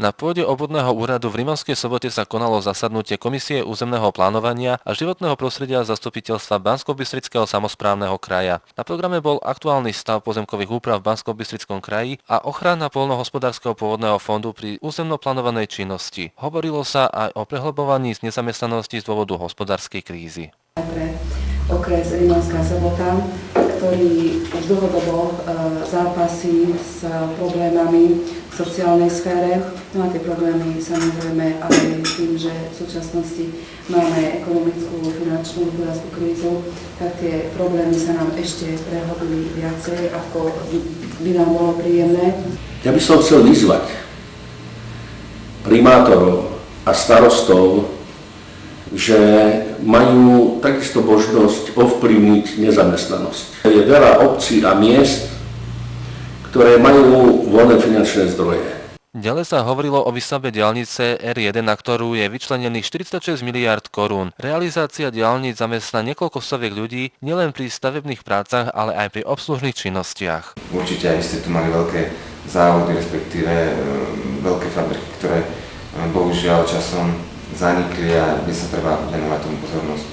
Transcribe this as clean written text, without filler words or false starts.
Na pôde obvodného úradu v Rimavskej Sobote sa konalo zasadnutie Komisie územného plánovania a životného prostredia zastupiteľstva Banskobystrického samosprávneho kraja. Na programe bol aktuálny stav pozemkových úprav v Banskobystrickom kraji a ochrana poľnohospodárskeho pôvodného fondu pri územnoplánovanej činnosti. Hovorilo sa aj o prehlbovaní z nezamestnanosti z dôvodu hospodárskej krízy. Pre okres Rimavská Sobota, ktorý už dlhodobo zápasí s problémami v sociálnej sfére. No a tie problémy samozrejme aj tým, že v súčasnosti máme ekonomickú, finančnú, hospodárskú krízu, tak tie problémy sa nám ešte prehlbili viacej, ako by nám bolo príjemné. Ja by som chcel vyzvať primátorov a starostov, že majú takisto možnosť ovplyvniť nezamestnanosť. Je veľa obcí a miest, ktoré majú voľné finančné zdroje. Ďalej sa hovorilo o výstavbe diaľnice R1, na ktorú je vyčlenených 46 miliárd korún. Realizácia diaľnic zamestná niekoľko stoviek ľudí nielen pri stavebných prácach, ale aj pri obslužných činnostiach. Určite aj ste tu mali veľké závody, respektíve veľké fabriky, ktoré bohužiaľ časom zanikli a kde sa treba venovať tomu pozornosť.